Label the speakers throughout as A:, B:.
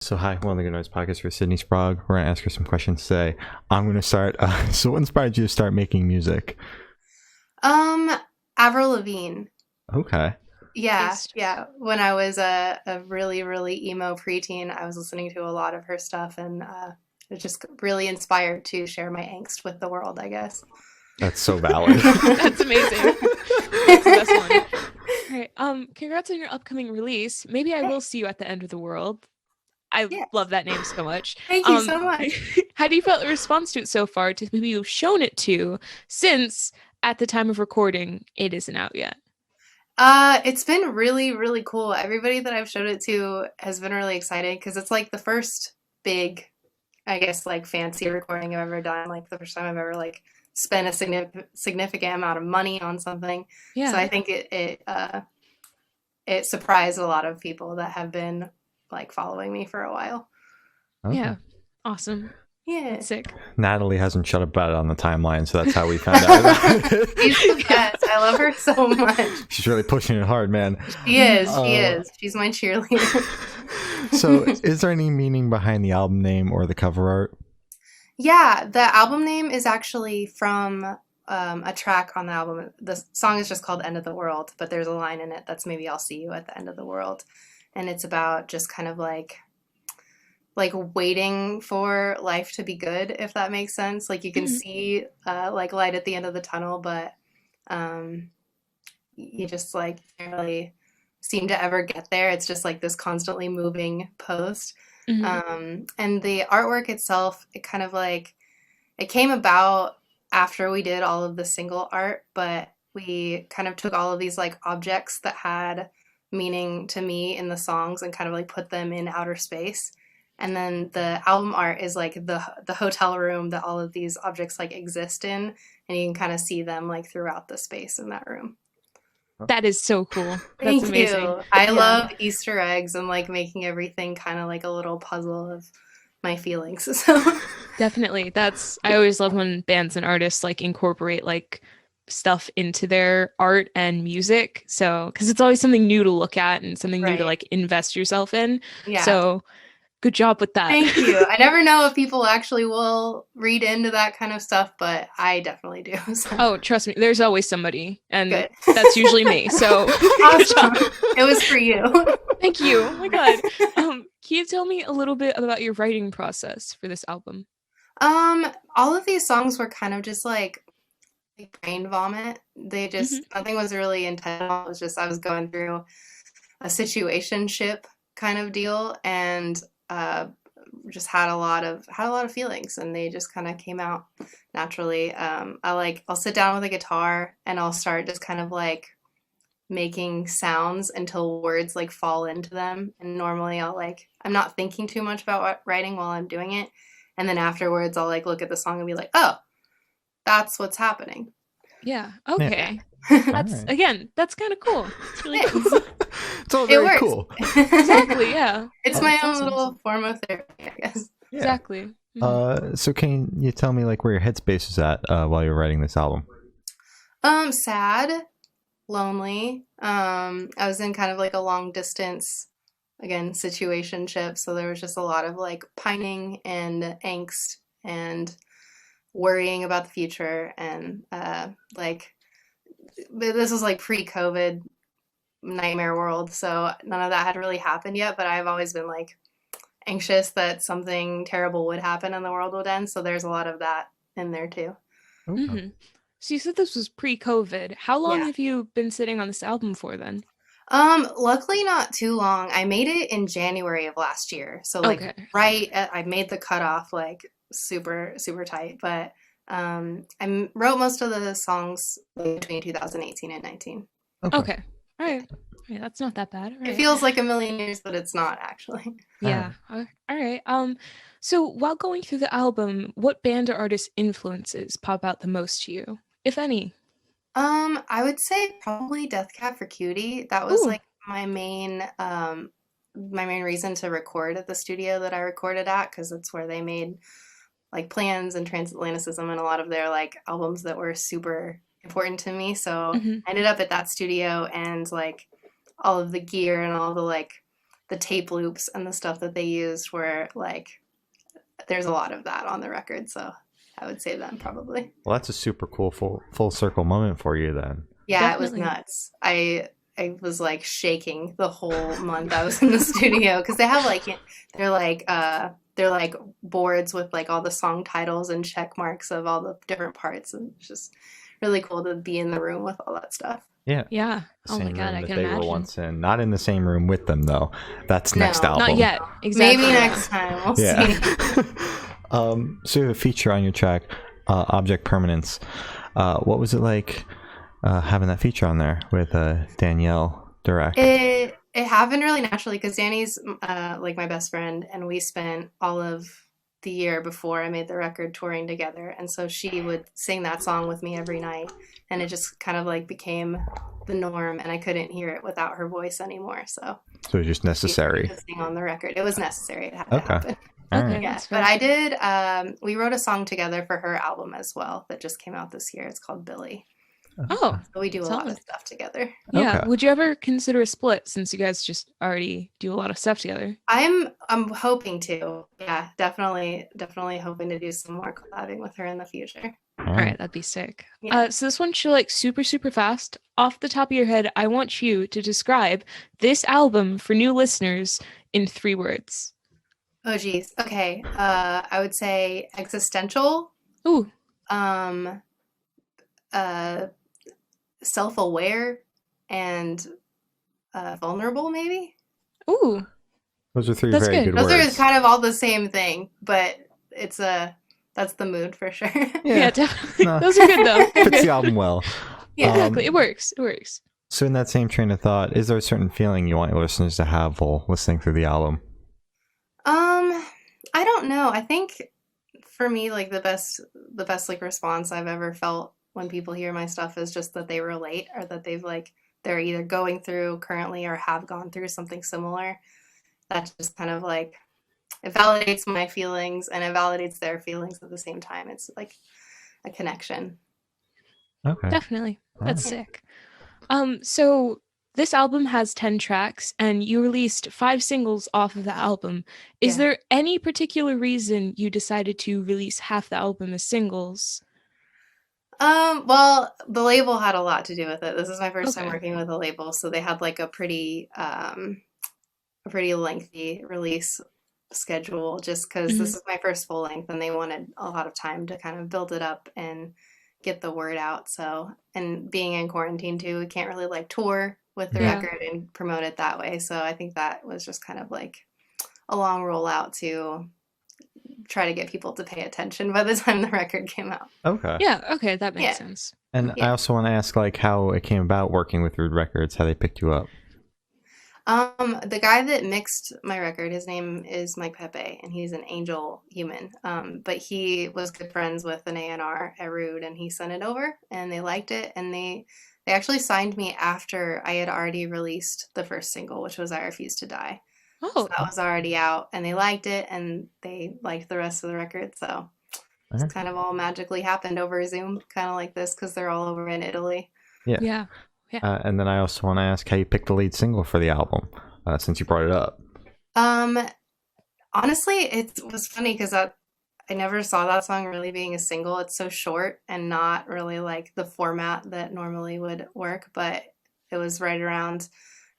A: So hi, one of the Good Noise podcast for Sydney Sprague. We're gonna ask her some questions today. I'm gonna start. So, what inspired you to start making music?
B: Um, Avril Lavigne.
A: Okay.
B: Yeah,
C: Taste.
B: yeah. When I was a really, really emo preteen, I was listening to a lot of her stuff and it just really inspired to share my angst with the world, I guess.
A: That's so valid.
C: That's amazing. That's the best one. All right. Congrats on your upcoming release. Maybe I will see you at the end of the world. I
B: Yes.
C: love that name so much.
B: Thank you so much.
C: How do you feel the response to it so far, to people you've shown it to, since at the time of recording, it isn't out yet?
B: It's been really, really cool. Everybody that I've showed it to has been really excited because it's like the first big, I guess, like fancy recording I've ever done. Like the first time I've ever like spent a significant amount of money on something.
C: Yeah.
B: So I think it surprised a lot of people that have been like following me for a while.
A: Okay.
C: Yeah. Awesome.
B: Yeah.
C: That's sick.
A: Natalie hasn't shut up about it on the timeline, so that's how we found out about it.
B: She's the best. I love her so much.
A: She's really pushing it hard, man.
B: She is. She is. She's my cheerleader.
A: So, is there any meaning behind the album name or the cover art?
B: Yeah, the album name is actually from a track on the album. The song is just called End of the World, but there's a line in it that's maybe I'll see you at the end of the world. And it's about just kind of like waiting for life to be good, if that makes sense. Like you can see like light at the end of the tunnel, but you just like can't really seem to ever get there. It's just like this constantly moving post. And the artwork itself, it kind of like, it came about after we did all of the single art, but we kind of took all of these like objects that had meaning to me in the songs and kind of like put them in outer space. And then the album art is like the hotel room that all of these objects like exist in, and you can kind of see them like throughout the space in that room.
C: That is so cool. That's
B: Thank
C: amazing.
B: you. I love Easter eggs and like making everything kind of like a little puzzle of my feelings. So
C: Definitely. I always love when bands and artists like incorporate like stuff into their art and music. So, because it's always something new to look at and something new to like invest yourself in.
B: Yeah.
C: So, good job with that.
B: Thank you. I never know if people actually will read into that kind of stuff, but I definitely do. So.
C: Oh, trust me, there's always somebody, and
B: Good.
C: that's usually me. So,
B: awesome. It was for you.
C: Thank you. Oh my God. Can you tell me a little bit about your writing process for this album?
B: All of these songs were kind of just like brain vomit. They just nothing was really intentional. It was just I was going through a situationship kind of deal and just had a lot of feelings, and they just kind of came out naturally. I'll sit down with a guitar and I'll start just kind of like making sounds until words like fall into them, and normally I'm not thinking too much about writing while I'm doing it, and then afterwards I'll like look at the song and be like, oh, that's what's happening.
C: Yeah. Okay.
A: Yeah.
C: That's
A: Right.
C: Again, that's kind of cool. It's really cool.
A: It's all very
B: works.
A: cool.
C: Exactly. Yeah.
B: It's my own little form of therapy, I guess.
A: Yeah.
C: Exactly.
A: So, can you tell me like where your headspace is at while you're writing this album?
B: Sad, lonely. I was in kind of like a long distance, again, situationship, so there was just a lot of like pining and angst and worrying about the future, and like this was like pre-COVID nightmare world, so none of that had really happened yet, but I've always been like anxious that something terrible would happen and the world would end, so there's a lot of that in there too.
A: Okay.
C: So you said this was pre-COVID. How long
B: Yeah.
C: have you been sitting on this album for then?
B: Luckily not too long. I made it in January of last year, so like I made the cutoff like super super tight, but I wrote most of the songs between 2018 and 19.
C: Okay. All right. Yeah, that's not that bad. All
B: It
C: right.
B: feels like a million years, but it's not actually.
C: Yeah. All right. So while going through the album, what band or artist influences pop out the most to you, if any?
B: I would say probably Death Cab for Cutie. That was
C: Ooh.
B: like my main reason to record at the studio that I recorded at, because it's where they made like Plans and Transatlanticism and a lot of their like albums that were super important to me. So I ended up at that studio, and like all of the gear and all the like the tape loops and the stuff that they used were like, there's a lot of that on the record. So I would say them probably.
A: Well, that's a super cool full circle moment for you then.
B: Yeah,
C: Definitely.
B: It was nuts. I was like shaking the whole month I was in the studio because they have like they're like boards with like all the song titles and check marks of all the different parts, and it's just really cool to be in the room with all that stuff.
A: Yeah.
C: Yeah. Oh my
A: Same
C: God,
A: room
C: I
A: that
C: can
A: they
C: imagine.
A: were once in. Not in the same room with them though. That's
B: No,
A: next album.
C: Not yet. Exactly.
B: Maybe next time we'll see.
A: So you have a feature on your track, Object Permanence. What was it like having that feature on there with Danielle Durack?
B: It happened really naturally because Danny's like my best friend, and we spent all of the year before I made the record touring together, and so she would sing that song with me every night, and it just kind of like became the norm, and I couldn't hear it without her voice anymore. So
A: it was just necessary.
B: She sing on the record. It was necessary. It had to happen.
A: All
C: Okay.
A: right.
B: Yeah, but I did. We wrote a song together for her album as well that just came out this year. It's called Billy.
C: Oh,
B: So we do a lot
C: solid.
B: of stuff together.
C: Yeah.
A: Okay.
C: Would you ever consider a split since you guys just already do a lot of stuff together?
B: I'm hoping to. Yeah, definitely hoping to do some more collabing with her in the future.
C: All right, that'd be sick.
B: Yeah.
C: So this one's like super, super fast. Off the top of your head, I want you to describe this album for new listeners in 3 words.
B: Oh geez. Okay. I would say existential.
C: Ooh.
B: Self-aware and vulnerable, maybe.
C: Ooh.
A: Those are 3
C: That's
A: very
C: good.
A: good
B: Those
A: words.
B: are kind of all the same thing, but that's the mood for sure.
C: Yeah, definitely.
A: No.
C: Those are good though. They're
A: Fits
C: good.
A: the album well.
B: Yeah.
C: Exactly. It works. It works.
A: So in that same train of thought, is there a certain feeling you want your listeners to have while listening through the album?
B: I don't know. I think for me, like the best like response I've ever felt when people hear my stuff is just that they relate, or that they're either going through currently or have gone through something similar. That just kind of like, it validates my feelings and it validates their feelings at the same time. It's like a connection.
A: Okay.
C: Definitely. That's sick. So this album has 10 tracks and you released 5 singles off of the album. Is
B: Yeah.
C: there any particular reason you decided to release half the album as singles?
B: Well, the label had a lot to do with it. This is my first time
C: Okay.
B: working with a label, so they had like a pretty lengthy release schedule just because this is my first full length and they wanted a lot of time to kind of build it up and get the word out. So, and being in quarantine too, we can't really like tour with the
C: Yeah.
B: record and promote it that way. So I think that was just kind of like a long rollout to try to get people to pay attention by the time the record came out.
A: Okay.
C: Yeah, okay, that makes
B: Yeah.
C: sense.
A: And
B: Yeah.
A: I also want to ask like how it came about working with Rude Records, how they picked you up.
B: The guy that mixed my record, his name is Mike Pepe, and he's an angel human. But he was good friends with an A&R at Rude, and he sent it over, and they liked it, and they actually signed me after I had already released the first single, which was I Refuse to Die. So
C: Oh,
B: that was already out, and they liked it, and they liked the rest of the record, so
A: Okay.
B: it's kind of all magically happened over Zoom, kind of like this, because they're all over in Italy.
C: yeah.
A: And then I also want to ask how you picked the lead single for the album, since you brought it up.
B: Honestly, it was funny because I never saw that song really being a single. It's so short and not really like the format that normally would work, but it was right around,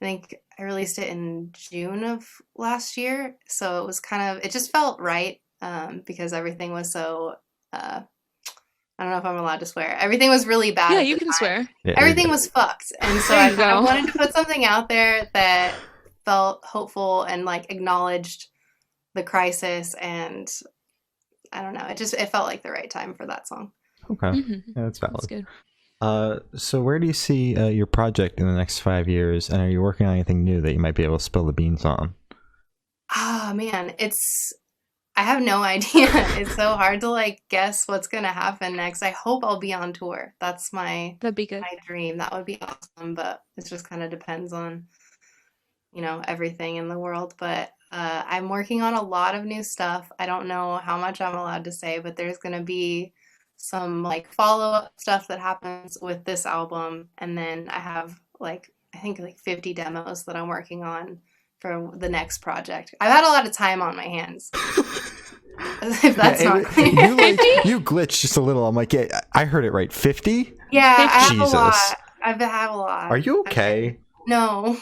B: I think I released it in June of last year. So it was kind of, it just felt right because everything was so, I don't know if I'm allowed to swear. Everything was really bad.
C: Yeah,
B: at
C: you
B: the
C: can
B: time.
C: swear.
A: Yeah,
B: Everything was fucked. And so
C: There
B: I
C: you
B: kind of
C: go.
B: wanted to put something out there that felt hopeful and like acknowledged the crisis, and I don't know, it felt like the right time for that song.
A: Okay.
C: Mhm.
A: Yeah, that's valid.
C: That's good.
A: So where do you see your project in the next 5 years, and are you working on anything new that you might be able to spill the beans on?
B: Ah, man, I have no idea. It's so hard to like guess what's gonna happen next. I hope I'll be on tour. That's my
C: That'd be good.
B: dream. That would be awesome, but it just kind of depends on, everything in the world. But I'm working on a lot of new stuff. I don't know how much I'm allowed to say, but there's gonna be some like follow-up stuff that happens with this album, and then I have like I think like 50 demos that I'm working on for the next project. I've had a lot of time on my hands. If that's not clear.
A: You glitched just a little. I'm like, yeah, I heard it right. 50?
B: Yeah,
C: 50?
B: I have
A: Jesus.
B: a lot. I have a lot.
A: Are you okay?
B: No.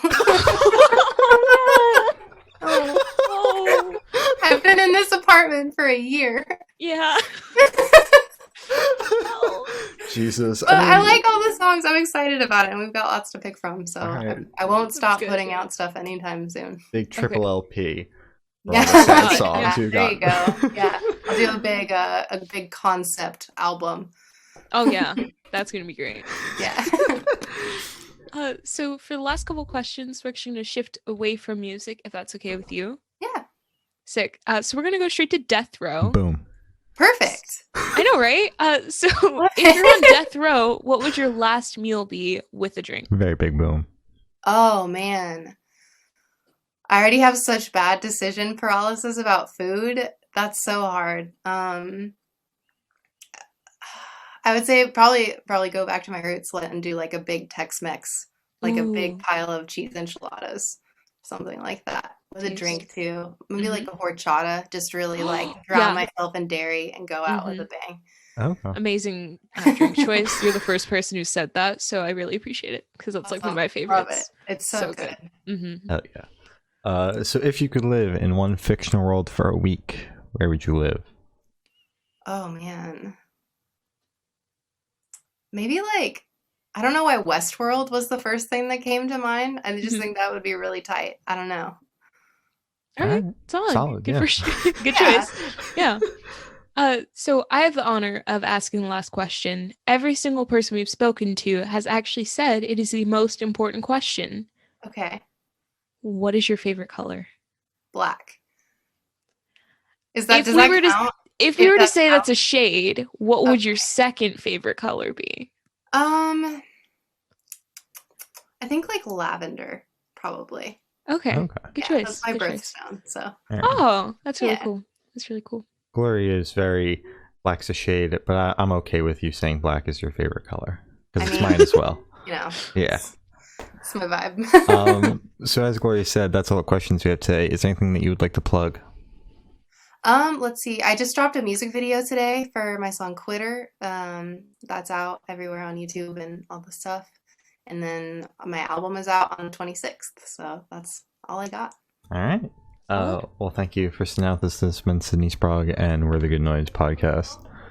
C: Oh.
B: I've been in this apartment for a year.
C: Yeah.
A: Jesus.
B: But I like all the songs. I'm excited about it, and we've got lots to pick from. So
A: Alright.
B: I won't stop
C: good.
B: putting out stuff anytime soon.
A: Big triple LP. for
B: Yeah,
A: all the sad
C: Yeah,
A: songs you
B: there
A: got.
B: you go. Yeah, I'll do a big concept album.
C: Oh yeah, that's gonna be great.
B: Yeah.
C: So for the last couple questions, we're actually gonna shift away from music, if that's okay with you.
B: Yeah.
C: Sick. So we're gonna go straight to death row.
A: Boom.
B: Perfect.
C: I know, right? So if you're on death row, what would your last meal be with a drink?
A: Very big boom.
B: Oh man. I already have such bad decision paralysis about food. That's so hard. I would say probably go back to my roots and do like a big Tex-Mex, like a
C: Ooh.
B: big pile of cheese enchiladas, something like that. With a
C: Cheese.
B: drink too. Maybe like a horchata, just really like
C: Yeah.
B: drown myself in dairy and go out with a bang.
A: Okay.
C: Amazing drink choice. You're the first person who said that, so I really appreciate it because that's like one of my
B: Love
C: favorites.
B: it. It's so good.
C: Mm-hmm.
A: Hell yeah. So if you could live in one fictional world for a week, where would you live?
B: Oh man. Maybe like, I don't know why Westworld was the first thing that came to mind. I just
C: Mhm.
B: think that would be really tight. I don't know.
C: All right, solid.
A: Solid,
C: Good
A: yeah.
C: good
B: Yeah.
C: choice. Yeah. So I have the honor of asking the last question. Every single person we've spoken to has actually said it is the most important question.
B: Okay.
C: What is your favorite color?
B: Black. Does that
C: If we were to-
B: count?
C: If we
B: If
C: were to
B: that
C: say that's a
B: counts.
C: shade, what would your
B: Okay.
C: second favorite color be?
B: I think like lavender, probably.
C: Okay.
A: Okay.
C: Good
B: Yeah,
C: choice.
B: that's my
C: Good choice.
B: birthstone. So
A: All right.
C: Oh, that's really
B: Yeah.
C: cool. That's really cool.
A: Gloria is very black's a shade, but I'm okay with you saying black is your favorite color because
B: I
A: it's
B: mean-
A: mine as well.
B: you know,
A: Yeah.
B: it's my vibe.
A: So as Gloria said, that's all the questions we have today. Is there anything that you would like to plug?
B: Let's see. I just dropped a music video today for my song Quitter. That's out everywhere on YouTube and all the stuff. And then my album is out on the 26th. So that's all I got.
A: All right. Well, thank you for sitting out. This has been Sydney Sprague, and we're the Good Noise podcast.